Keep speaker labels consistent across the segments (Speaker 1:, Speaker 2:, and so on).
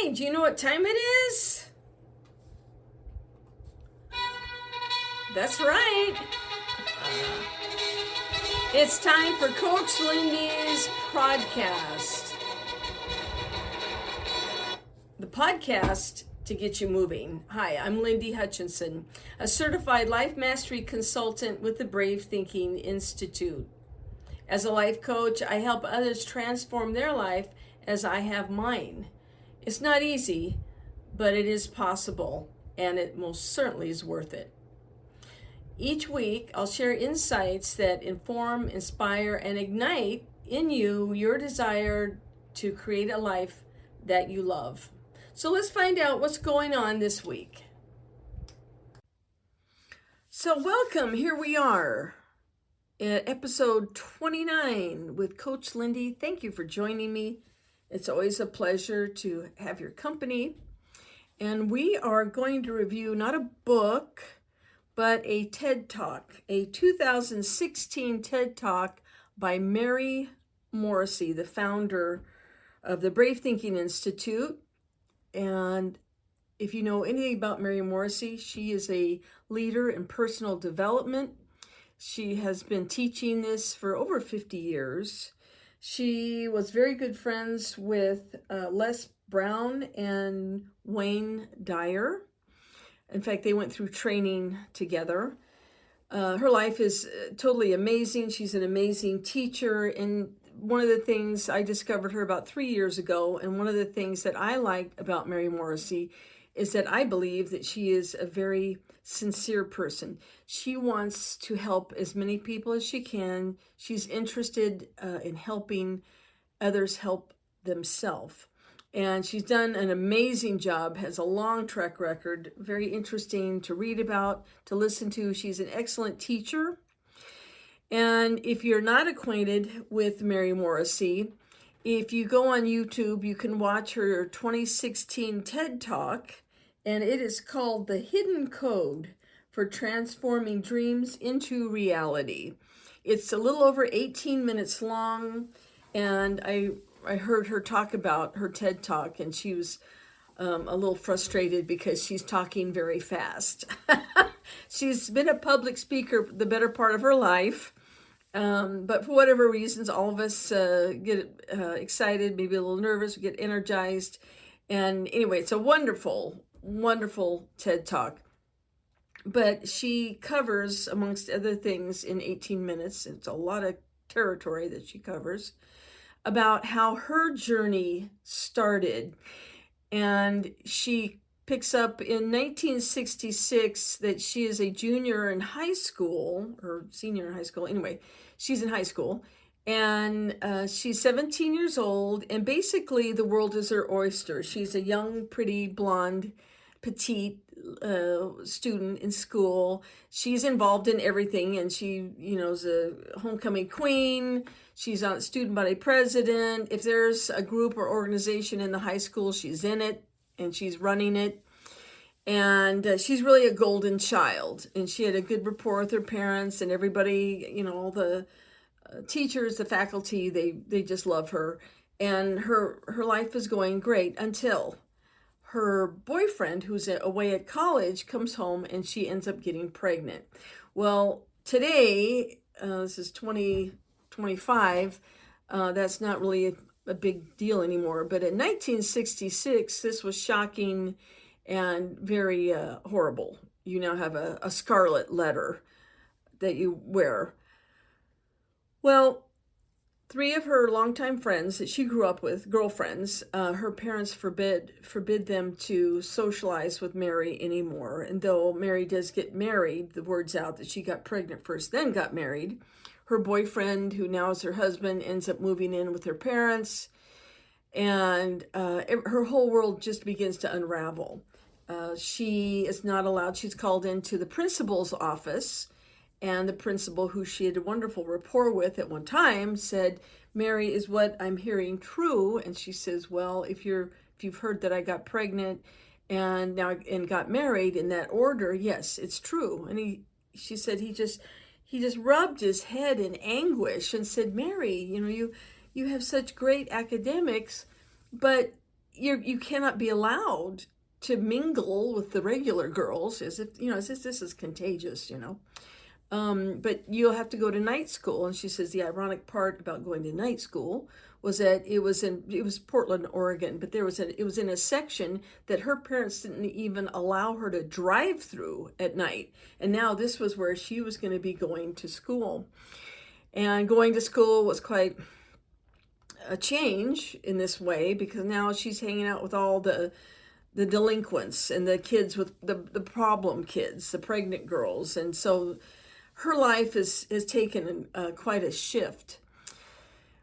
Speaker 1: Hey, do you know what time it is? That's right. It's time for Coach Lindy's podcast. The podcast to get you moving. Hi, I'm Lindy Hutchinson, a certified life mastery consultant with the Brave Thinking Institute. As a life coach, I help others transform their life as I have mine. It's not easy, but it is possible, and it most certainly is worth it. Each week, I'll share insights that inform, inspire, and ignite in you your desire to create a life that you love. So let's find out what's going on this week. So welcome, here we are at episode 29 with Coach Lindy. Thank you for joining me. It's always a pleasure to have your company. And we are going to review not a book, but a TED Talk, a 2016 TED Talk by Morrissey, the founder of the Brave Thinking Institute. And if you know anything about Morrissey, she is a leader in personal development. She has been teaching this for over 50 years. She was very good friends with Les Brown and Wayne Dyer. In fact, they went through training together. Her life is totally amazing. She's an amazing teacher. And one of the things I discovered her about 3 years ago, and one of the things that I liked about Morrissey is that I believe that she is a very sincere person. She wants to help as many people as she can. She's interested in helping others help themselves. And she's done an amazing job, has a long track record, very interesting to read about, to listen to. She's an excellent teacher. And if you're not acquainted with Morrissey, if you go on YouTube, you can watch her 2016 TED Talk, and it is called The Hidden Code for Transforming Dreams into Reality. It's a little over 18 minutes long, and I heard her talk about her TED Talk, and she was a little frustrated because she's talking very fast. She's been a public speaker the better part of her life, but for whatever reasons, all of us get excited, maybe a little nervous, we get energized. And anyway, it's a wonderful TED Talk. But she covers, amongst other things, in 18 minutes, it's a lot of territory that she covers, about how her journey started. And she picks up in 1966 that she is a junior in high school, or senior in high school. Anyway, she's in high school. And she's 17 years old. And basically, the world is her oyster. She's a young, pretty, blonde, petite student in school. She's involved in everything, and she, is a homecoming queen. She's on student body president. If there's a group or organization in the high school, she's in it and she's running it. And she's really a golden child. And she had a good rapport with her parents and everybody, all the teachers, the faculty, they just love her. And her life is going great until her boyfriend, who's away at college, comes home and she ends up getting pregnant. Well, today, this is 2025, that's not really a big deal anymore. But in 1966, this was shocking and very horrible. You now have a scarlet letter that you wear. Well, 3 of her longtime friends that she grew up with, girlfriends, her parents forbid them to socialize with Mary anymore. And though Mary does get married, the word's out that she got pregnant first, then got married. Her boyfriend, who now is her husband, ends up moving in with her parents. And her whole world just begins to unravel. She is not allowed, she's called into the principal's office. And the principal, who she had a wonderful rapport with at one time, said, "Mary, is what I'm hearing true?" And she says, "Well, if you've heard that I got pregnant and got married in that order, yes, it's true." And she said he just rubbed his head in anguish and said, "Mary, you have such great academics, but you cannot be allowed to mingle with the regular girls as if, as if this is contagious, But you'll have to go to night school. And she says the ironic part about going to night school was that it was Portland, Oregon, but it was in a section that her parents didn't even allow her to drive through at night. And now this was where she was going to be going to school. And going to school was quite a change in this way, because now she's hanging out with all the delinquents and the kids with the problem kids, the pregnant girls. And so her life has taken quite a shift.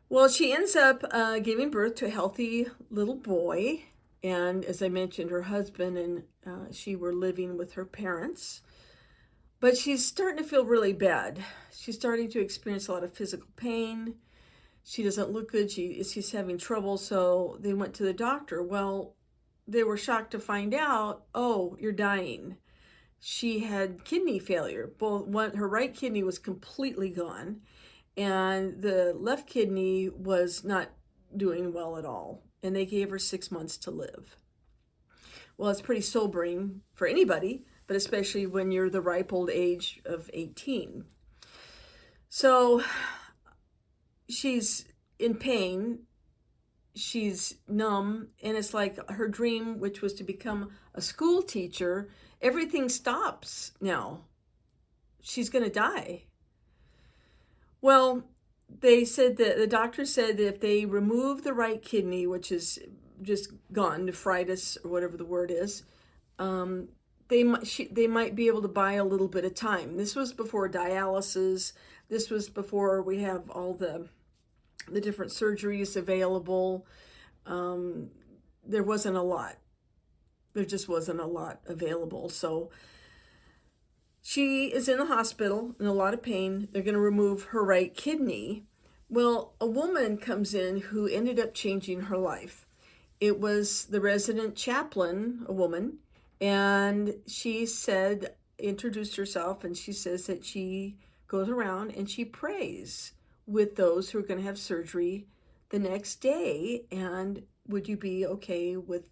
Speaker 1: Well, she ends up giving birth to a healthy little boy. And as I mentioned, her husband and she were living with her parents. But she's starting to feel really bad. She's starting to experience a lot of physical pain. She doesn't look good. She's having trouble. So they went to the doctor. Well, they were shocked to find out, oh, you're dying. She had kidney failure. Her right kidney was completely gone, and the left kidney was not doing well at all. And they gave her 6 months to live. Well, it's pretty sobering for anybody, but especially when you're the ripe old age of 18. So she's in pain. She's numb, and it's like her dream, which was to become a school teacher, everything stops now. She's going to die. Well, they said that the doctor said that if they remove the right kidney, which is just gone, nephritis or whatever the word is, they might be able to buy a little bit of time. This was before dialysis. This was before we have all the different surgeries available. There wasn't a lot. There just wasn't a lot available. So she is in the hospital in a lot of pain. They're going to remove her right kidney. Well, a woman comes in who ended up changing her life. It was the resident chaplain, a woman, and she introduced herself, and she says that she goes around and she prays with those who are going to have surgery the next day. And would you be okay with,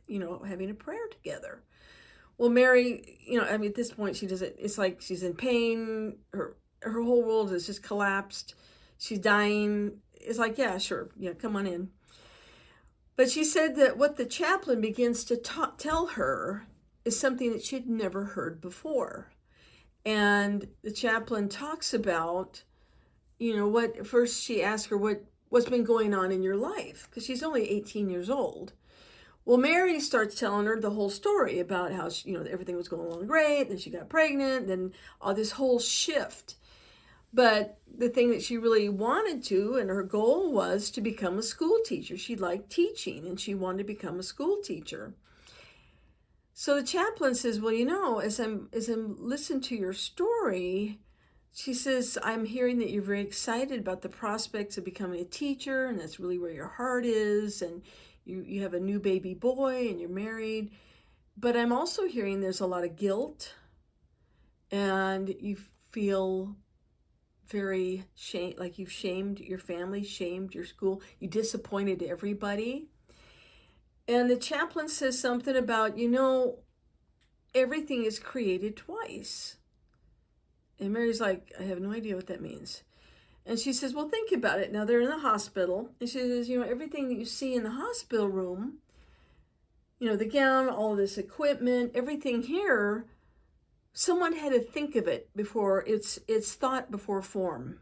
Speaker 1: having a prayer together? Well, Mary, at this point, she doesn't, it's like she's in pain. Her whole world has just collapsed. She's dying. It's like, yeah, sure. Yeah, come on in. But she said that what the chaplain begins to tell her is something that she'd never heard before. And the chaplain talks about, first she asked her what's been going on in your life, because she's only 18 years old. Well, Mary starts telling her the whole story about how everything was going along great, then she got pregnant, then all this whole shift. But the thing that she really wanted to, and her goal was to become a school teacher. She liked teaching, and she wanted to become a school teacher. So the chaplain says, well, as I'm listening to your story, she says, I'm hearing that you're very excited about the prospects of becoming a teacher, and that's really where your heart is, and you have a new baby boy, and you're married. But I'm also hearing there's a lot of guilt, and you feel very like you've shamed your family, shamed your school, you disappointed everybody. And the chaplain says something about, everything is created twice. And Mary's like, I have no idea what that means. And she says, well, think about it. Now they're in the hospital. And she says, everything that you see in the hospital room, the gown, all this equipment, everything here, someone had to think of it before it's thought before form.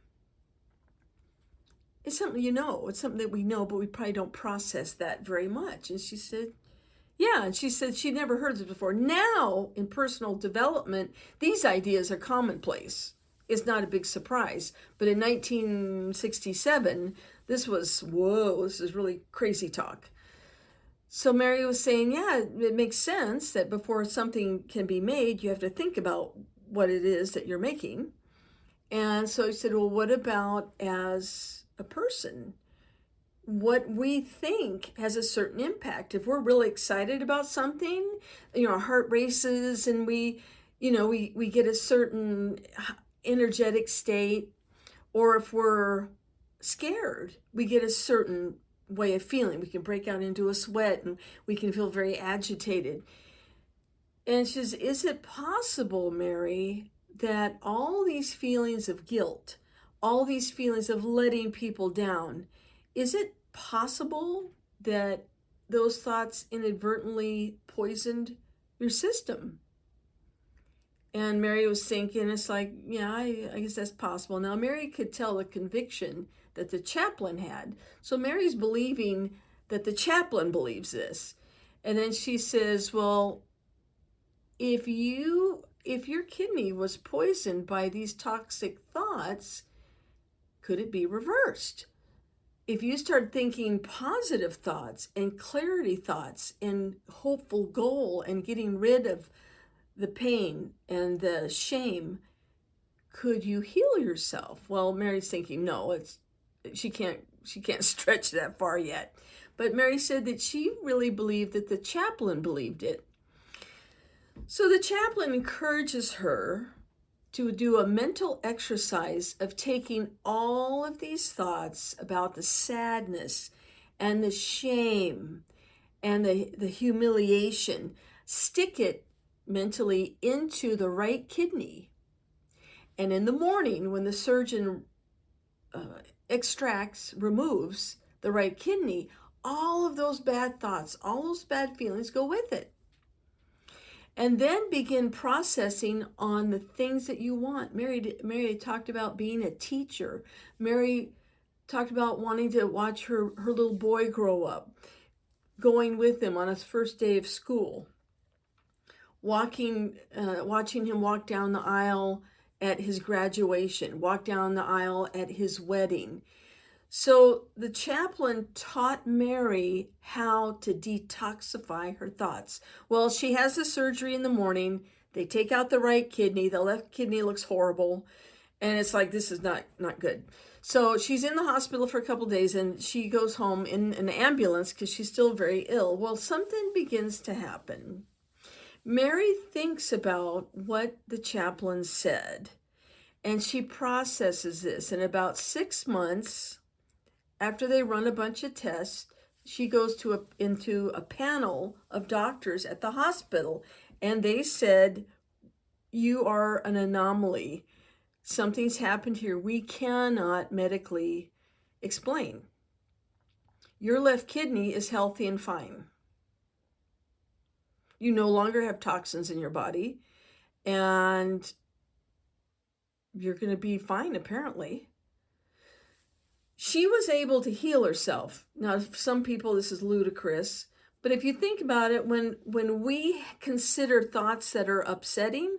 Speaker 1: It's something it's something that we know, but we probably don't process that very much. And she said, yeah. And she said she'd never heard this before. Now, in personal development, these ideas are commonplace. It's not a big surprise. But in 1967, this was, whoa, this is really crazy talk. So Mary was saying, yeah, it makes sense that before something can be made, you have to think about what it is that you're making. And so he said, well, what about as a person? What we think has a certain impact. If we're really excited about something, our heart races, and we get a certain energetic state. Or if we're scared, we get a certain way of feeling. We can break out into a sweat and we can feel very agitated. And she says, is it possible, Mary, that all these feelings of guilt, all these feelings of letting people down, is it possible that those thoughts inadvertently poisoned your system? And Mary was thinking, it's like, yeah, I guess that's possible. Now, Mary could tell the conviction that the chaplain had. So Mary's believing that the chaplain believes this. And then she says, well, if your kidney was poisoned by these toxic thoughts, could it be reversed? If you start thinking positive thoughts and clarity thoughts and hopeful goal and getting rid of the pain and the shame, could you heal yourself? Well, Mary's thinking, no, she can't stretch that far yet. But Mary said that she really believed that the chaplain believed it. So the chaplain encourages her to do a mental exercise of taking all of these thoughts about the sadness and the shame and the humiliation, stick it mentally into the right kidney. And in the morning, when the surgeon removes the right kidney, all of those bad thoughts, all those bad feelings go with it. And then begin processing on the things that you want. Mary talked about being a teacher. Mary talked about wanting to watch her little boy grow up, going with him on his first day of school, watching him walk down the aisle at his graduation, walk down the aisle at his wedding. So the chaplain taught Mary how to detoxify her thoughts. Well, she has the surgery in the morning. They take out the right kidney. The left kidney looks horrible. And it's like, this is not good. So she's in the hospital for a couple of days and she goes home in an ambulance because she's still very ill. Well, something begins to happen. Mary thinks about what the chaplain said and she processes this. In about 6 months, after they run a bunch of tests, she goes into a panel of doctors at the hospital, and they said, you are an anomaly. Something's happened here we cannot medically explain. Your left kidney is healthy and fine. You no longer have toxins in your body, and you're going to be fine, apparently. She was able to heal herself. Now, for some people, this is ludicrous, but if you think about it, when we consider thoughts that are upsetting,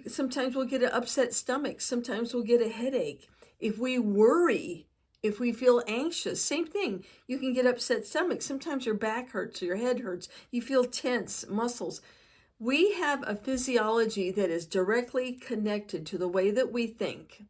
Speaker 1: sometimes we'll get an upset stomach. Sometimes we'll get a headache. If we worry, if we feel anxious, same thing. You can get upset stomach. Sometimes your back hurts or your head hurts. You feel tense muscles. We have a physiology that is directly connected to the way that we think.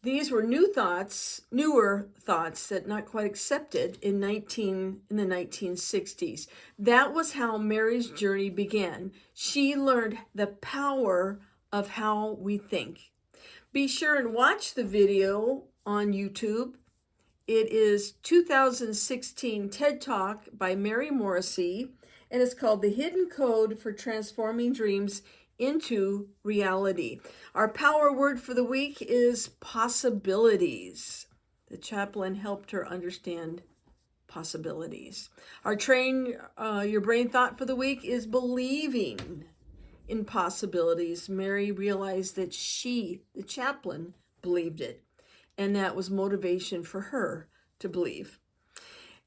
Speaker 1: These were newer thoughts that not quite accepted in the 1960s. That was how Mary's journey began. She learned the power of how we think. Be sure and watch the video on YouTube. It is 2016 TED Talk by Mary Morrissey, and it's called The Hidden Code for Transforming Dreams into Reality. Our power word for the week is possibilities. The chaplain helped her understand possibilities. Our train your brain thought for the week is believing in possibilities. Mary realized that she, the chaplain, believed it, and that was motivation for her to believe.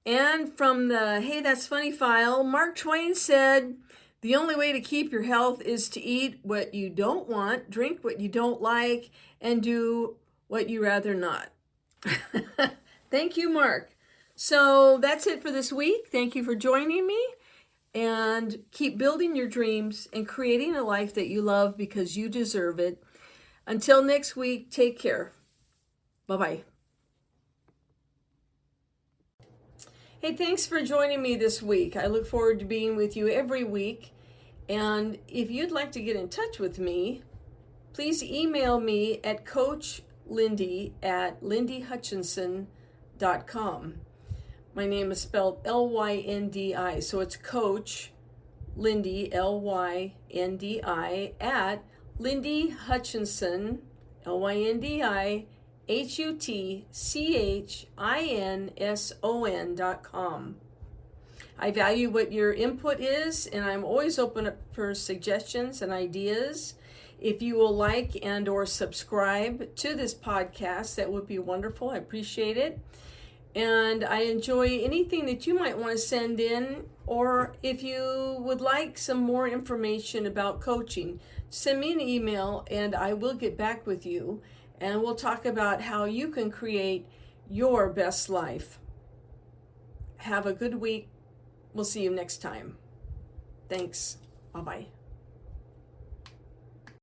Speaker 1: And from the Hey That's Funny file, Mark Twain said, the only way to keep your health is to eat what you don't want, drink what you don't like, and do what you rather not. Thank you, Mark. So that's it for this week. Thank you for joining me. And keep building your dreams and creating a life that you love because you deserve it. Until next week, take care. Bye-bye. Hey, thanks for joining me this week. I look forward to being with you every week. And if you'd like to get in touch with me, please email me at coachlindy@lindyhutchinson.com. My name is spelled Lyndi, so it's Coach Lindy, Lyndi, at Lindy Hutchinson, LYNDIHUTCHINSON.com. I value what your input is, and I'm always open up for suggestions and ideas. If you will like and or subscribe to this podcast, that would be wonderful. I appreciate it. And I enjoy anything that you might want to send in, or if you would like some more information about coaching, send me an email and I will get back with you, and we'll talk about how you can create your best life. Have a good week. We'll see you next time. Thanks. Bye-bye.